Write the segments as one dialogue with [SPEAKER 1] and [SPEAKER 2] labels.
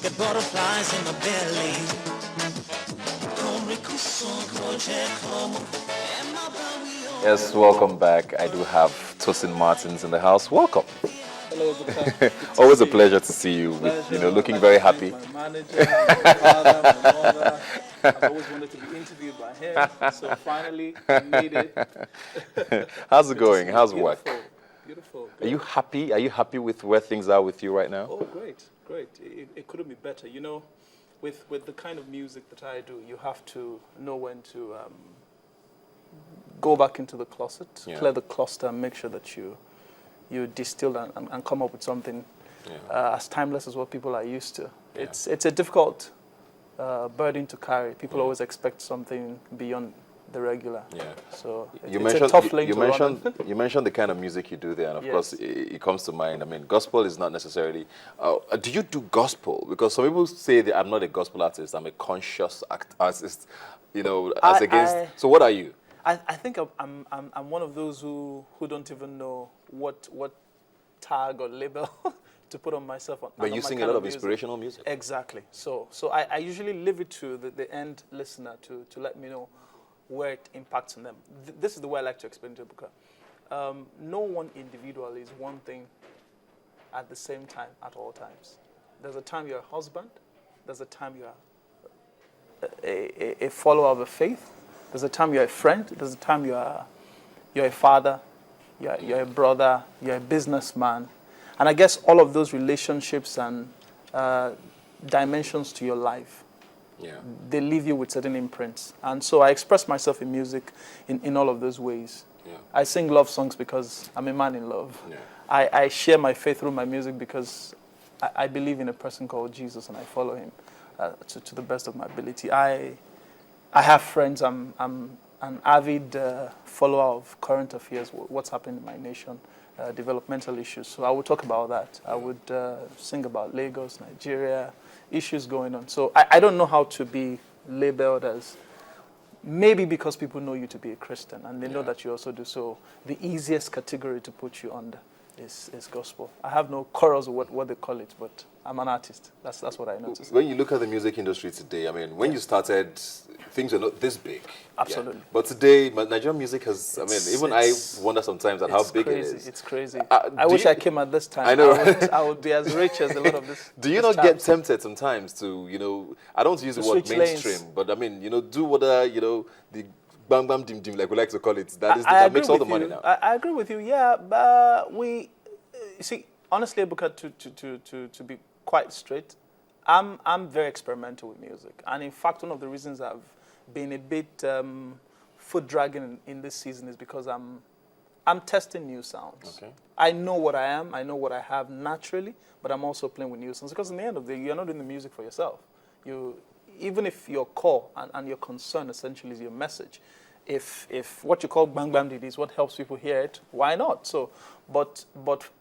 [SPEAKER 1] Get butterflies in my belly.
[SPEAKER 2] Yes, welcome back. I do have Tosin Martins in the house. Welcome.
[SPEAKER 3] Hello, Buka.
[SPEAKER 2] Always a pleasure to see you. Looking very happy.
[SPEAKER 3] My manager, my father, my mother. I've always wanted to be interviewed by him, so finally I made it.
[SPEAKER 2] How's it going? How's work?
[SPEAKER 3] Beautiful.
[SPEAKER 2] Are you happy? Are you happy with where things are with you right now?
[SPEAKER 3] Oh, great. It couldn't be better. You know, with the kind of music that I do, you have to know when to go back into the closet, clear the cluster, and make sure that you distill and come up with something as timeless as what people are used to.
[SPEAKER 2] Yeah.
[SPEAKER 3] It's a difficult burden to carry. People always expect something beyond the regular. Yeah. So it's a tough lane to run.
[SPEAKER 2] You mentioned the kind of music you do there, and of course it comes to mind. I mean, gospel is not necessarily. Do you do gospel? Because some people say that I'm not a gospel artist. I'm a conscious artist. So what are you?
[SPEAKER 3] I think I'm one of those who don't even know what tag or label to put on myself.
[SPEAKER 2] But you sing a lot of inspirational music.
[SPEAKER 3] Exactly. So I usually leave it to the end listener to let me know where it impacts on them. This is the way I like to explain it, because no one individual is one thing at the same time at all times. There's a time you're a husband. There's a time you're a follower of a faith. There's a time you're a friend. There's a time you're a father. You're a brother. You're a businessman. And I guess all of those relationships and dimensions to your life, they leave you with certain imprints. And so I express myself in music in all of those ways. Yeah. I sing love songs because I'm a man in love. Yeah. I share my faith through my music because I believe in a person called Jesus and I follow him to the best of my ability. I have friends. I'm an avid follower of current affairs, what's happening in my nation, developmental issues. So I would talk about that. I would sing about Lagos, Nigeria, issues going on. So I don't know how to be labeled as, maybe because people know you to be a Christian and they know that you also do so. The easiest category to put you under is gospel. I have no chorus or what they call it, but I'm an artist. That's what I noticed.
[SPEAKER 2] When you look at the music industry today, I mean, when you started, things were not this big.
[SPEAKER 3] Absolutely.
[SPEAKER 2] Yeah. But today, Nigerian music has, I wonder sometimes at how big it is.
[SPEAKER 3] It's crazy. I wish I came at this time.
[SPEAKER 2] I know.
[SPEAKER 3] I would be as rich as a lot of this.
[SPEAKER 2] Do you not get tempted sometimes to, I don't use the word mainstream, lanes. But I mean, do what, the bam bam dim dim, like we like to call it. That makes all the money now.
[SPEAKER 3] I agree with you, yeah. But you see, honestly, Ebuka, to be quite straight, I'm very experimental with music. And in fact, one of the reasons I've been a bit foot dragging in this season is because I'm testing new sounds. Okay. I know what I am, I know what I have naturally, but I'm also playing with new sounds. Because in the end of the day, you're not doing the music for yourself. Even if your core and your concern essentially is your message, if what you call bang bang did is what helps people hear it, why not? So, but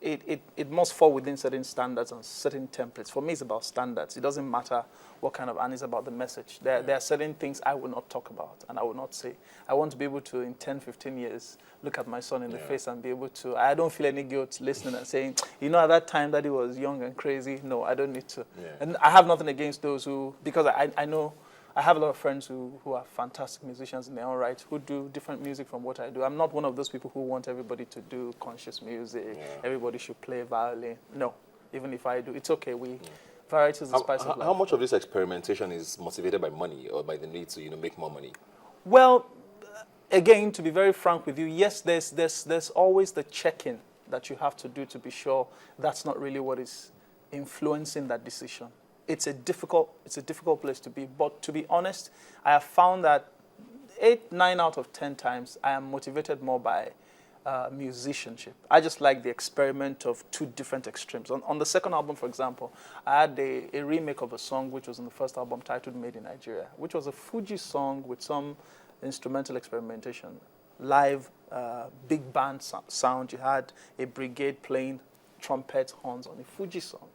[SPEAKER 3] it must fall within certain standards and certain templates. For me, it's about standards. It doesn't matter what kind of, and it's about the message. There are certain things I will not talk about and I will not say. I want to be able to, in 10, 15 years, look at my son in the face and be able to, I don't feel any guilt listening and saying, at that time that he was young and crazy. No, I don't need to. Yeah. And I have nothing against those who, because I know, I have a lot of friends who are fantastic musicians in their own right, who do different music from what I do. I'm not one of those people who want everybody to do conscious music. Yeah. Everybody should play violin. No, even if I do, it's okay. Variety is the spice of life.
[SPEAKER 2] How much of this experimentation is motivated by money or by the need to make more money?
[SPEAKER 3] Well, again, to be very frank with you, yes, there's always the check-in that you have to do to be sure that's not really what is influencing that decision. It's a difficult place to be. But to be honest, I have found that 9 out of 10 times I am motivated more by musicianship. I just like the experiment of two different extremes. On the second album, for example, I had a remake of a song which was on the first album titled Made in Nigeria, which was a Fuji song with some instrumental experimentation. Live, big band sound. You had a brigade playing trumpet horns on a Fuji song.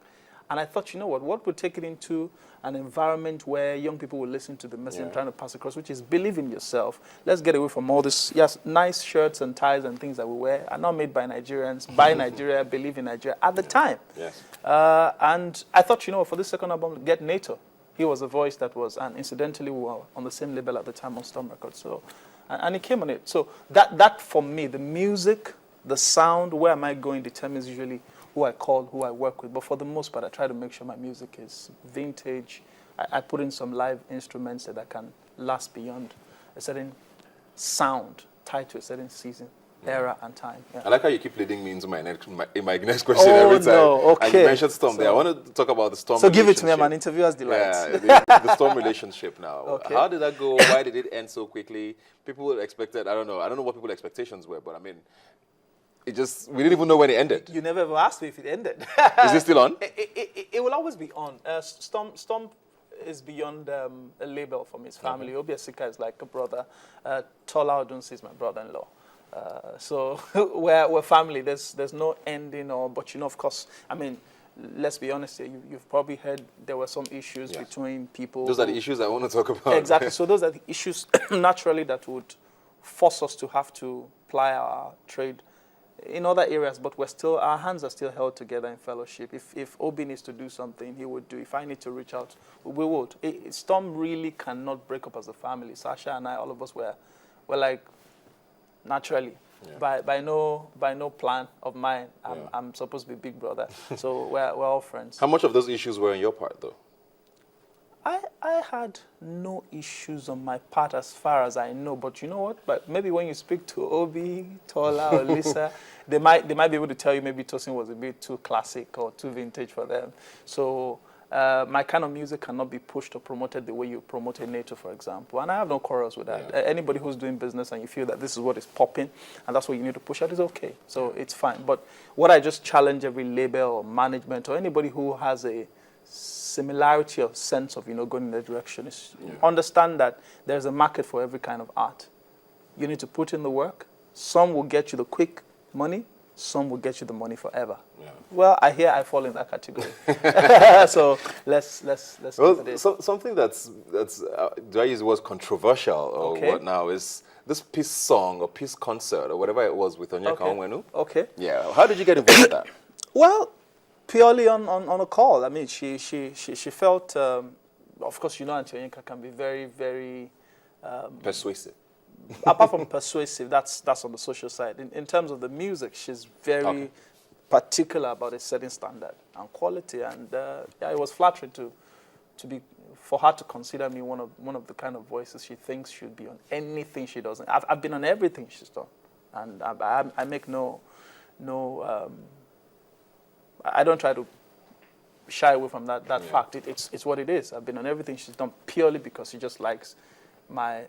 [SPEAKER 3] And I thought, you know what would take it into an environment where young people will listen to the message I'm trying to pass across, which is believe in yourself. Let's get away from all this. Yes, nice shirts and ties and things that we wear are not made by Nigerians. Buy Nigeria, believe in Nigeria at the time.
[SPEAKER 2] Yes.
[SPEAKER 3] And I thought, you know, for this second album, get NATO. He was a voice that was, and incidentally, we were on the same label at the time on Storm Records. So, and he came on it. So that for me, the music, the sound, where am I going determines usually who I call, who I work with. But for the most part, I try to make sure my music is vintage. I put in some live instruments that can last beyond a certain sound tied to a certain season, era, and time. Yeah.
[SPEAKER 2] I like how you keep leading me into my next question every time.
[SPEAKER 3] No, okay.
[SPEAKER 2] And you mentioned Storm there. I want to talk about the Storm.
[SPEAKER 3] So give it to me. I'm an interviewer's delight.
[SPEAKER 2] Yeah, the Storm relationship now.
[SPEAKER 3] Okay.
[SPEAKER 2] How did that go? Why did it end so quickly? People expected, I don't know what people's expectations were, but I mean, we didn't even know when it ended.
[SPEAKER 3] You never ever asked me if it ended.
[SPEAKER 2] Is it still on?
[SPEAKER 3] It will always be on. Storm is beyond a label for me. His family. Obi Asika is like a brother. Tola Odunsi is my brother-in-law. So we're family. There's no ending, but you know, of course, I mean, let's be honest here. You've probably heard there were some issues between people.
[SPEAKER 2] Those are the issues I want to talk about.
[SPEAKER 3] Exactly. So those are the issues naturally that would force us to have to ply our trade in other areas, but our hands are still held together in fellowship. If Obi needs to do something, he would do. If I need to reach out, we would. Storm really cannot break up as a family. Sasha and I, all of us were like naturally. Yeah. By no plan of mine, I'm supposed to be big brother. So we're all friends.
[SPEAKER 2] How much of those issues were on your part, though?
[SPEAKER 3] I had no issues on my part as far as I know, but you know what? But maybe when you speak to Obi, Tola, or Lisa, they might be able to tell you maybe Tosin was a bit too classic or too vintage for them. So my kind of music cannot be pushed or promoted the way you promoted NATO, for example. And I have no quarrels with that. Yeah. Anybody who's doing business and you feel that this is what is popping and that's what you need to push out is okay. So it's fine. But what I just challenge every label or management or anybody who has a similarity of sense of, going in that direction is understand that there's a market for every kind of art. You need to put in the work. Some will get you the quick money. Some will get you the money forever. Yeah. Well, I fall in that category. So let's
[SPEAKER 2] well, something that's do I use the word controversial or what now is this peace song or peace concert or whatever it was with Onyeka Onwenu.
[SPEAKER 3] Okay.
[SPEAKER 2] Yeah. How did you get involved with that?
[SPEAKER 3] Well, purely on a call. I mean, she felt, of course, Auntie Onyeka can be very, very
[SPEAKER 2] persuasive.
[SPEAKER 3] Apart from persuasive, that's on the social side. In terms of the music, she's very particular about a certain standard and quality. And it was flattering for her to consider me one of the kind of voices she thinks should be on anything she does. I've been on everything she's done, and I make no. I don't try to shy away from that fact. It's what it is. I've been on everything she's done purely because she just likes my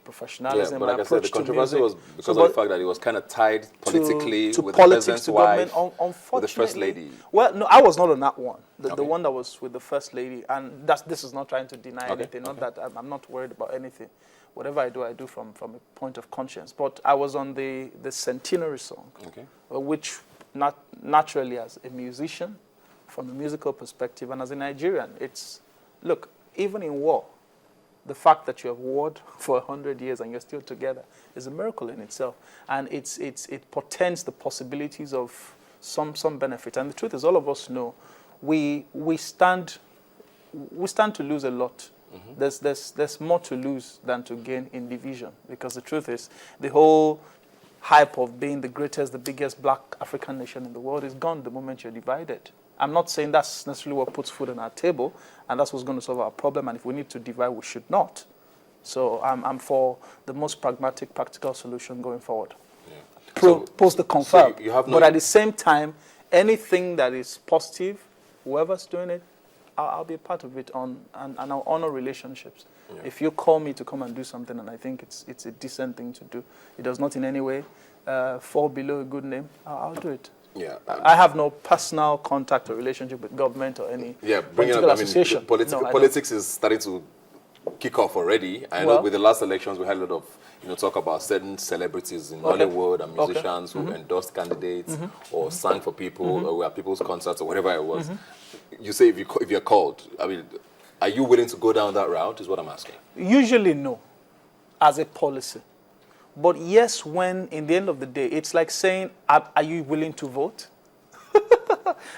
[SPEAKER 3] professionalism.
[SPEAKER 2] Yeah, but like I said, the controversy was because of the fact that it was kind of tied politically
[SPEAKER 3] to
[SPEAKER 2] with
[SPEAKER 3] politics,
[SPEAKER 2] the president's
[SPEAKER 3] to
[SPEAKER 2] wife,
[SPEAKER 3] government,
[SPEAKER 2] with the first lady.
[SPEAKER 3] Well, no, I was not on that one. The one that was with the first lady, and this is not trying to deny anything. Not that I'm not worried about anything. Whatever I do from a point of conscience. But I was on the centenary song, which naturally as a musician, from a musical perspective, and as a Nigerian, look, even in war, the fact that you have warred for 100 years and you're still together is a miracle in itself. And it portends the possibilities of some benefit. And the truth is, all of us know we stand to lose a lot. Mm-hmm. There's more to lose than to gain in division, because the truth is, the whole hype of being the greatest, the biggest black African nation in the world is gone the moment you're divided. I'm not saying that's necessarily what puts food on our table, and that's what's going to solve our problem. And if we need to divide, we should not. So I'm for the most pragmatic, practical solution going forward. Yeah. Post the confirm. So but at the same time, anything that is positive, whoever's doing it, I'll be a part of it and I'll honor relationships. Yeah. If you call me to come and do something and I think it's a decent thing to do, it does not in any way fall below a good name, I'll do it.
[SPEAKER 2] Yeah,
[SPEAKER 3] I have no personal contact or relationship with government or any political association.
[SPEAKER 2] Politics is starting to kick off already. I know with the last elections we had a lot of talk about certain celebrities in Hollywood and musicians who endorsed candidates or sang for people or were at people's concerts or whatever it was. you say if you're called, I mean, are you willing to go down that route? Is what I'm asking.
[SPEAKER 3] Usually no, as a policy. But yes, when in the end of the day, it's like saying, are you willing to vote?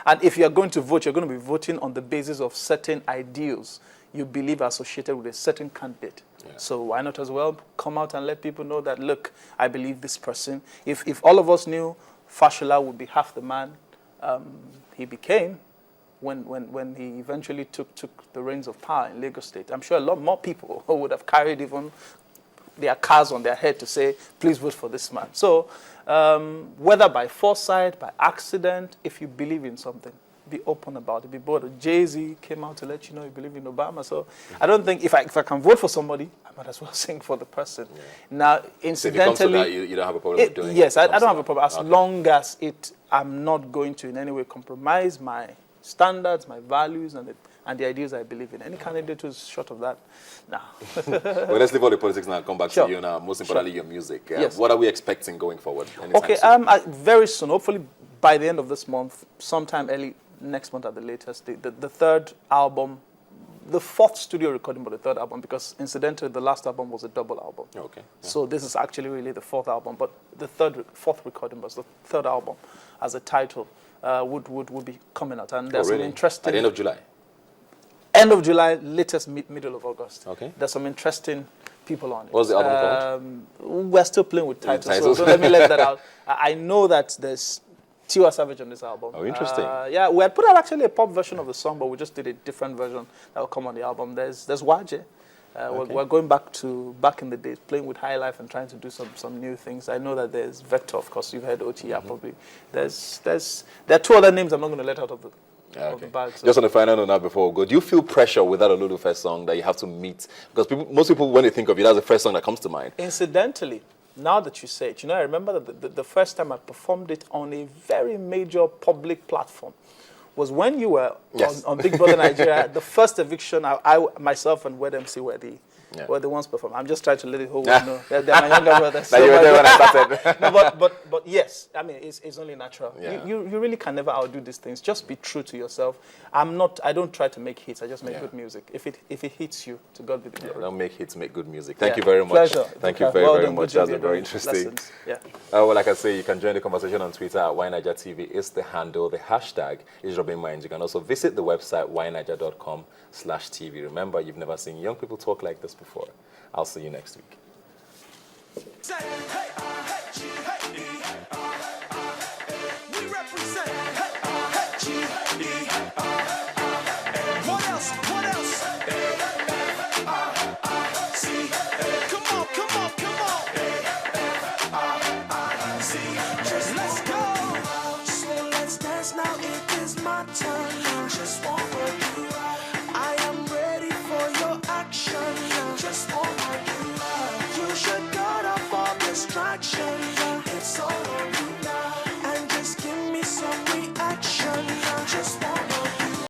[SPEAKER 3] And if you're going to vote, you're going to be voting on the basis of certain ideals you believe are associated with a certain candidate. Yeah. So why not as well come out and let people know that, look, I believe this person. If all of us knew Fashola would be half the man he became when he eventually took the reins of power in Lagos State, I'm sure a lot more people would have carried even their cars on their head to say, please vote for this man. So whether by foresight, by accident, if you believe in something, be open about it. Be bold. Jay-Z came out to let you know you believe in Obama. So I don't think if I can vote for somebody, I might as well sing for the person. Yeah. Now, incidentally,
[SPEAKER 2] so if it comes to that, you don't have a problem with doing it?
[SPEAKER 3] Yes, I don't have a problem as long as I'm not going to in any way compromise my standards, my values, and the ideas I believe in. Any candidate who's short of that, no.
[SPEAKER 2] Well, let's leave all the politics now and come back to you now. Most importantly, your music.
[SPEAKER 3] Yes.
[SPEAKER 2] What are we expecting going forward?
[SPEAKER 3] Okay, very soon, hopefully by the end of this month, sometime early next month at the latest, the third album, the fourth studio recording, but the third album, because incidentally, the last album was a double album.
[SPEAKER 2] Okay. Yeah.
[SPEAKER 3] So this is actually really the fourth album, but the fourth recording was the third album as a title would be coming out. And there's some interesting...
[SPEAKER 2] At the end of July?
[SPEAKER 3] End of July, latest middle of August.
[SPEAKER 2] Okay.
[SPEAKER 3] There's some interesting people on it.
[SPEAKER 2] What's the album called?
[SPEAKER 3] We're still playing with titles, so let me let that out. I know that there's Tiwa Savage on this album.
[SPEAKER 2] Oh, interesting.
[SPEAKER 3] Yeah, we had put out actually a pop version of the song, but we just did a different version that will come on the album. There's Waje. We're going back in the days, playing with High Life and trying to do some new things. I know that there's Vector, of course. You've heard OTR probably. There are two other names I'm not going to let out of the bag. So.
[SPEAKER 2] Just on the final note now before we go, do you feel pressure with that Ololufe song that you have to meet? Because most people, when they think of you, that's the first song that comes to mind.
[SPEAKER 3] Incidentally, now that you say it, I remember that the first time I performed it on a very major public platform was when you were on Big Brother Nigeria. The first eviction, I myself and Wed MC were the ones performing. I'm just trying to let the whole world know. They're my younger brothers.
[SPEAKER 2] You were there when I started.
[SPEAKER 3] No, but yes, I mean, it's only natural.
[SPEAKER 2] Yeah.
[SPEAKER 3] You really can never outdo these things. Just be true to yourself. I don't try to make hits. I just make good music. If it hits you, to God be the glory.
[SPEAKER 2] Don't make hits, make good music. Thank you very much.
[SPEAKER 3] Pleasure.
[SPEAKER 2] Thank you very much. That's been very interesting.
[SPEAKER 3] Lessons. Yeah.
[SPEAKER 2] Well, like I say, you can join the conversation on Twitter at WhyNigerTV. It's the handle. The hashtag is Robin Minds. You can also visit the website whyniger.com/TV. Remember, you've never seen young people talk like this before. I'll see you next week.
[SPEAKER 1] We represent. What else? What else? Come on. Let's go. So let's dance now. It is my turn. Just want you. I am ready for your action. Just want you should cut off all distractions. It's all